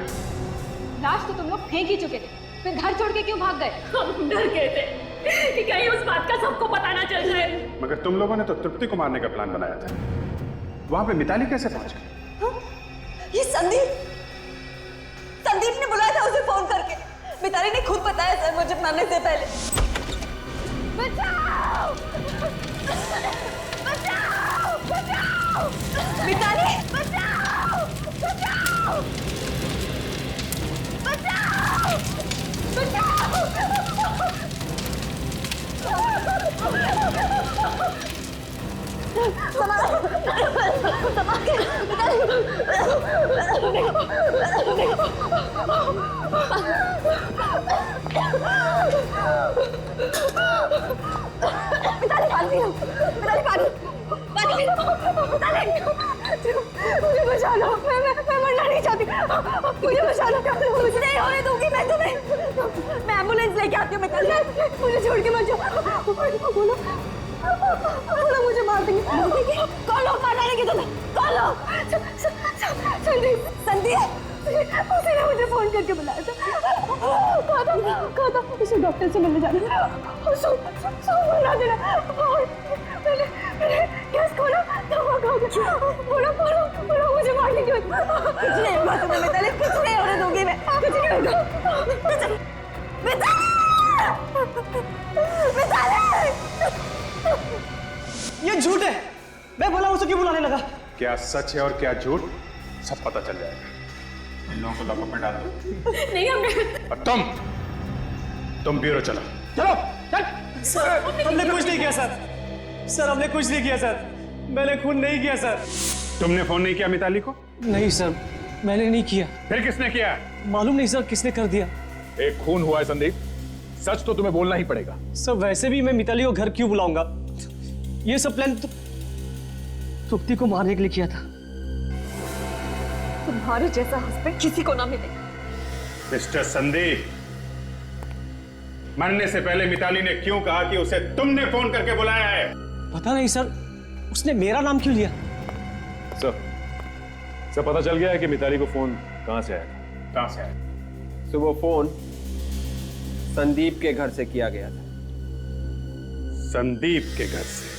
Speaker 15: लाश तो तुम लोग फेंक ही चुके थे, फिर घर छोड़ के क्यों भाग गए?
Speaker 6: हम डर गए थे कि कहीं उस बात का सबको पता ना चल जाए।
Speaker 2: मगर तुम लोगों ने तो तृप्ति को मारने का प्लान बनाया था। वहां पे मिताली कैसे पहुंच गई?
Speaker 4: ये संदीप ने बुलाया था उसे फोन करके। मिताली ने खुद बताया सर मुझे मारने से पहले। बचाओ! मिताली! बचाओ!
Speaker 6: मुझे बचा लो, मैं मरना नहीं चाहती, मुझे बचा लो, कुछ नहीं होने दूंगी मैं तुम्हें, मैं एम्बुलेंस लेके आती हूँ, मुझे छोड़ के मत जाओ, बोलो मुझे मार देंगे, कौन लोग मार डालेंगे तुम्हें, कौन लोग? संदीप उसी ने मुझे फोन करके बुलाया था, कहा था उसे डॉक्टर से मिलने जाना, मरना देना, मैंने गैस खोला, बोलो मुझे मार देंगे, कुछ नहीं होगा तुम्हें मिताली, कुछ नहीं होने दूंगी मैं, कुछ नहीं होगा, मिताली।
Speaker 17: ये झूठ है, मैं बोला उसे क्यों बुलाने लगा?
Speaker 2: क्या सच है और क्या झूठ सब पता चल जाएगा। इन लोगों को लॉकअप में डाल दो।
Speaker 6: नहीं हमने।
Speaker 2: और तुम ब्यूरो चलो।
Speaker 17: चलो सर, हमने कुछ नहीं किया सर, हमने कुछ नहीं किया सर, मैंने खून नहीं किया सर।
Speaker 2: तुमने फोन नहीं किया मिताली को?
Speaker 17: नहीं सर, मैंने नहीं किया।
Speaker 2: फिर किसने किया?
Speaker 17: मालूम नहीं सर किसने कर दिया।
Speaker 2: एक खून हुआ है संदीप, सच तो तुम्हें बोलना ही पड़ेगा।
Speaker 17: सर वैसे भी मैं मिताली को घर क्यों बुलाऊंगा? ये सब प्लान तृप्ति को मारने के लिए किया था।
Speaker 6: तुम्हारे जैसा हस्बैंड किसी को ना मिले।
Speaker 2: मिस्टर संदीप, मरने से पहले मिताली ने क्यों कहा कि उसे तुमने फोन करके बुलाया है?
Speaker 17: पता नहीं सर, उसने मेरा नाम क्यों लिया?
Speaker 2: सर पता चल गया है कि मिताली को फोन कहां से आया था? कहां से आया?
Speaker 12: तो वो फोन संदीप के घर से किया गया था।
Speaker 2: संदीप के घर से?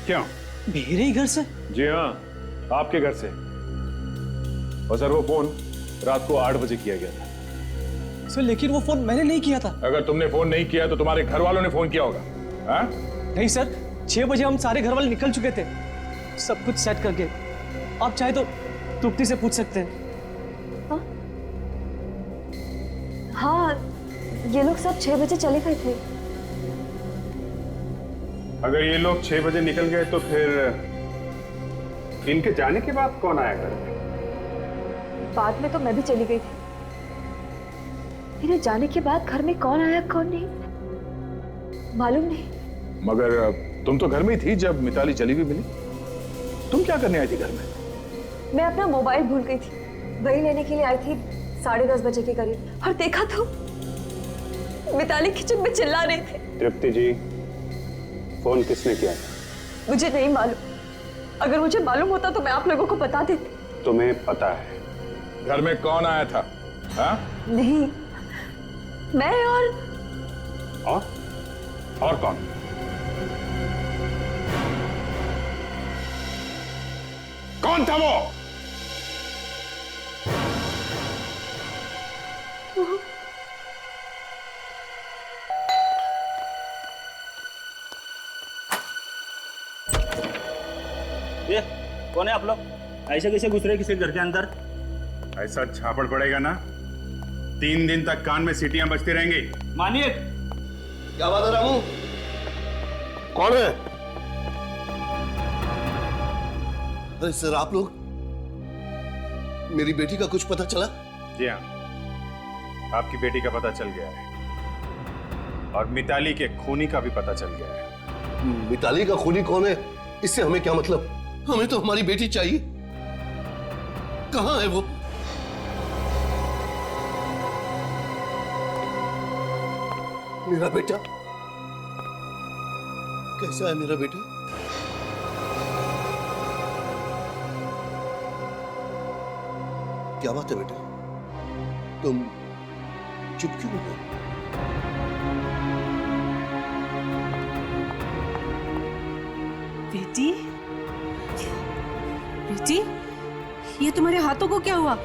Speaker 2: क्यों?
Speaker 17: मेरे ही घर से?
Speaker 2: जी हाँ, आपके घर से। और सर वो फोन रात को 8 बजे किया गया था।
Speaker 17: सर लेकिन वो फोन मैंने नहीं किया था।
Speaker 2: अगर तुमने फोन नहीं किया तो तुम्हारे घर वालों ने फोन किया होगा। हाँ?
Speaker 17: नहीं सर, 6 बजे हम सारे घर वाले निकल चुके थे, सब कुछ सेट करके। आप चाहे तो तृप्ति से पूछ सकते हैं।
Speaker 6: हाँ, ये लोग सब 6 बजे चले गए थे।
Speaker 2: अगर ये लोग 6 बजे निकल गए तो फिर इनके जाने के बाद कौन आया घर में?
Speaker 6: बाद में तो मैं भी चली गई थी। मेरे जाने के बाद घर में कौन आया कौन नहीं मालूम नहीं।
Speaker 2: मगर तुम तो घर में ही थी जब मिताली जली हुई मिली। तुम क्या करने आई थी घर में?
Speaker 6: मैं अपना मोबाइल भूल गई थी, वही लेने के लिए आई थी 10:30 बजे के करीब, और देखा तो मिताली किचन में चिल्ला रही थी।
Speaker 2: तृप्ति जी, फोन किसने किया था?
Speaker 6: मुझे नहीं मालूम, अगर मुझे मालूम होता तो मैं आप लोगों को बता देती।
Speaker 2: तुम्हें पता है घर में कौन आया था? हाँ?
Speaker 6: नहीं, मैं और
Speaker 2: कौन? कौन था वो?
Speaker 19: ये कौन है आप लोग? ऐसे कैसे घुस रहे किसी घर के अंदर?
Speaker 2: ऐसा छापड़ पड़ेगा ना, 3 दिन तक कान में सीटियां बजती रहेंगी।
Speaker 19: मानिए।
Speaker 3: क्या बात है रामू? कौन है? अरे सर, आप लोग, मेरी बेटी का कुछ पता चला?
Speaker 2: जी हाँ, आपकी बेटी का पता चल गया है और मिताली के खूनी का भी पता चल गया है।
Speaker 3: मिताली का खूनी कौन है इससे हमें क्या मतलब? हमें तो हमारी बेटी चाहिए। कहां है वो? मेरा बेटा कैसा है? मेरा बेटा क्या बात है बेटा, तुम चुप क्यों हो?
Speaker 16: बेटी, बेटी, ये तुम्हारे हाथों को क्या हुआ?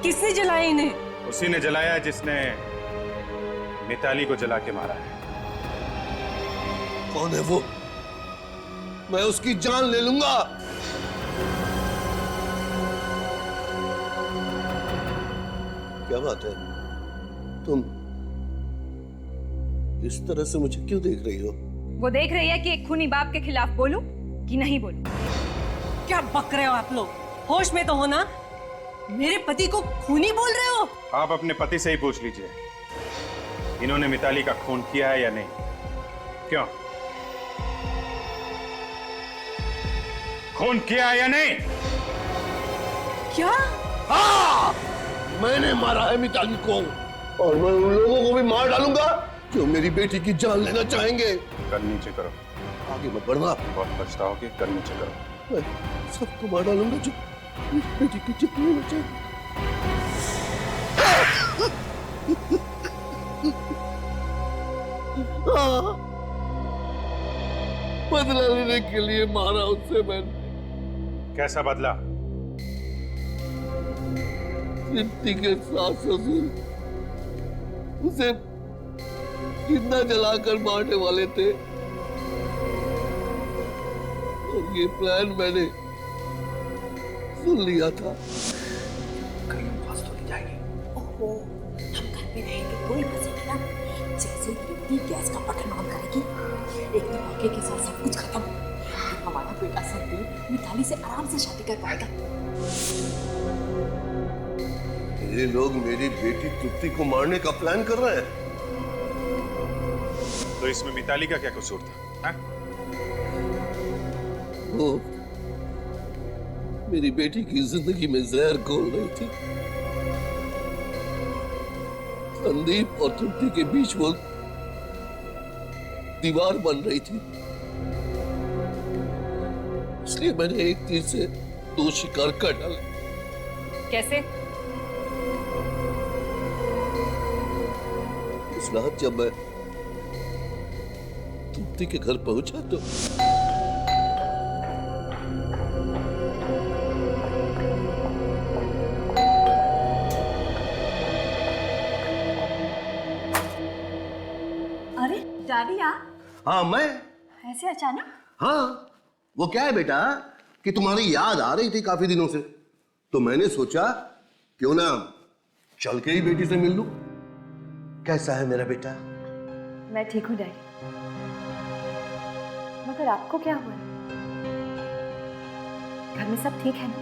Speaker 16: किसने जलाया इन्हें?
Speaker 2: उसी ने जलाया जिसने मिताली को जला के मारा है।
Speaker 3: कौन है वो? मैं उसकी जान ले लूंगा। क्या बात है, तुम इस तरह से मुझे क्यों देख रही हो?
Speaker 7: वो देख रही है कि एक खूनी बाप के खिलाफ बोलूं कि नहीं बोलूं।
Speaker 4: क्या बक रहे हो आप लोग? होश में तो हो ना? मेरे पति को खूनी बोल रहे हो?
Speaker 2: आप अपने पति से ही पूछ लीजिए, इन्होंने मिताली का खून किया है या नहीं। क्यों, खून किया है या नहीं?
Speaker 4: क्या?
Speaker 3: हाँ, मैंने मारा है मिताली को, और मैं उन लोगों को भी मार डालूंगा जो मेरी बेटी की जान लेना चाहेंगे।
Speaker 2: कर नीचे करो,
Speaker 3: आगे मत बढ़ना,
Speaker 2: बहुत पछताओगे। कर नीचे करो।
Speaker 3: मैं सबको मार डालूंगा जो मेरी बेटी की जान लेना चाहेंगे। बदला लेने के लिए मारा उससे मैंने।
Speaker 2: कैसा बदला?
Speaker 3: तृप्ति के सास ससुर उसे जिंदा जलाकर मारने वाले थे, और ये प्लान मैंने सुन लिया था।
Speaker 13: कहीं फंस तो नहीं जाएगी? ओहो, हम घर पे रहेंगे कोई फंसेगी ना। जैसे तृप्ति गैस का बटन ऑन करेगी, एक धमाके के साथ सब कुछ खत्म। हमारा बेटा संदीप मिताली से आराम से शादी कर पाएगा।
Speaker 3: ये लोग मेरी बेटी तृप्ति को मारने का प्लान कर रहे हैं।
Speaker 2: तो इसमें मिताली का क्या कसूर था?
Speaker 3: वो मेरी बेटी की जिंदगी में जहर घोल रही थी। संदीप और तृप्ति के बीच वो दीवार बन रही थी, इसलिए मैंने एक तीर से दो शिकार कर डाले।
Speaker 7: कैसे?
Speaker 3: उस रात जब मैं तृप्ति के घर पहुंचा तो
Speaker 13: अरे डैडी आप?
Speaker 3: हाँ मैं।
Speaker 13: ऐसे अचानक?
Speaker 3: हाँ, वो क्या है बेटा कि तुम्हारी याद आ रही थी काफी दिनों से, तो मैंने सोचा क्यों ना चल के ही बेटी से मिल लूं। कैसा है मेरा बेटा?
Speaker 13: मैं ठीक हूँ डैडी, मगर आपको क्या हुआ? घर में सब ठीक है ना?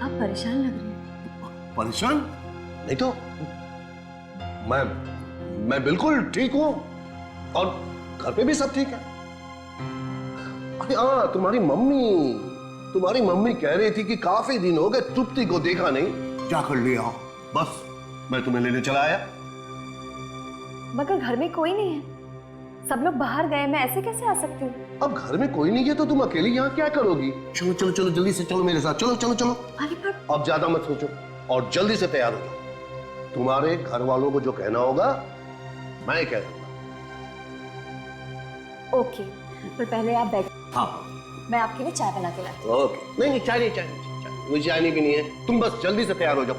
Speaker 13: आप परेशान लग रहे हैं।
Speaker 3: परेशान? नहीं तो मैं बिल्कुल ठीक हूँ, और घर पे भी सब ठीक है। अरे हाँ, तुम्हारी मम्मी कह रही थी कि काफी दिन हो गए तृप्ति को देखा नहीं, जाकर ले आओ। बस मैं तुम्हें लेने चला आया।
Speaker 13: मगर घर में कोई नहीं है, सब लोग बाहर गए, मैं ऐसे कैसे आ सकती हूँ?
Speaker 3: अब घर में कोई नहीं है तो तुम अकेली यहाँ क्या करोगी? चलो चलो चलो, जल्दी से चलो मेरे साथ, चलो चलो चलो।
Speaker 13: अरे पर
Speaker 3: अब ज्यादा मत सोचो और जल्दी से तैयार हो जाओ। तुम्हारे घर वालों को जो कहना होगा मैं कह दूंगा।
Speaker 13: ओके, पर पहले आप बैठ।
Speaker 3: हाँ,
Speaker 13: मैं आपके लिए चाय बना के लाती हूँ।
Speaker 3: ओके। नहीं चाय नहीं, मुझे चाय नहीं पीनी है। तुम बस जल्दी से तैयार हो जाओ।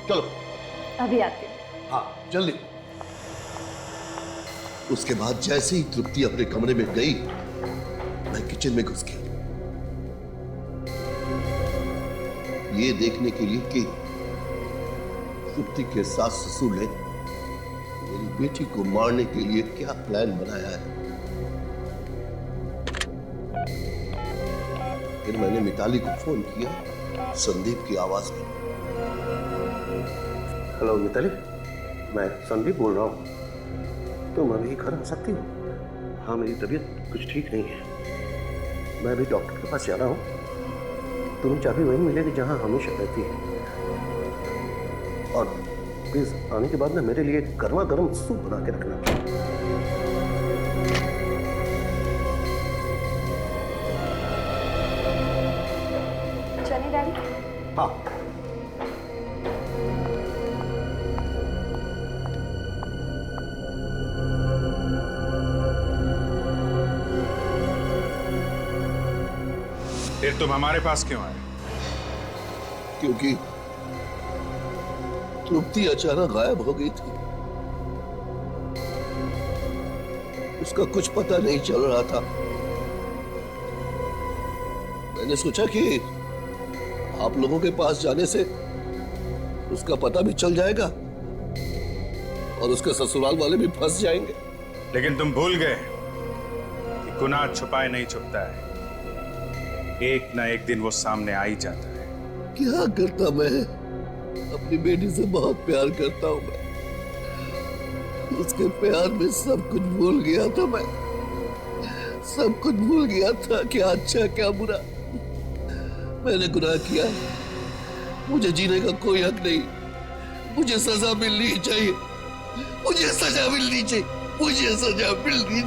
Speaker 3: चलो
Speaker 13: अभी आती हूँ।
Speaker 3: हाँ जल्दी। उसके बाद जैसे ही तृप्ति अपने कमरे में गई, मैं किचन में घुस गया, ये देखने के लिए कि तृप्ति के सास ससुर ने मेरी बेटी को मारने के लिए क्या प्लान बनाया है। फिर मैंने मिताली को फोन किया संदीप की आवाज में। हेलो मिताली, मैं संदीप बोल रहा हूँ, तुम अभी घर आ सकती हो? हाँ, मेरी तबीयत कुछ ठीक नहीं है, मैं अभी डॉक्टर के पास जा रहा हूँ। तुम्हें चाबी वहीं मिलेगी जहाँ हमेशा रहती है, और प्लीज आने के बाद ना मेरे लिए गर्मा गर्म सूप बना के रखना।
Speaker 13: चलिए डैडी।
Speaker 3: हाँ।
Speaker 2: फिर तुम हमारे पास क्यों आए?
Speaker 3: क्योंकि तृप्ति अचानक गायब हो गई थी, उसका कुछ पता नहीं चल रहा था। मैंने सोचा कि आप लोगों के पास जाने से उसका पता भी चल जाएगा, और उसके ससुराल वाले भी फंस जाएंगे।
Speaker 2: लेकिन तुम भूल गए कि गुनाह छुपाए नहीं छुपता है, एक ना एक दिन वो सामने आ ही जाता है।
Speaker 3: क्या करता मैं? अपनी बेटी से बहुत प्यार करता हूं मैं। उसके प्यार में सब कुछ भूल गया था मैं, सब कुछ भूल गया था, क्या अच्छा क्या बुरा। मैंने गुनाह किया, मुझे जीने का कोई हक नहीं, मुझे सजा मिलनी चाहिए, मुझे सजा मिलनी चाहिए, मुझे सजा मिलनी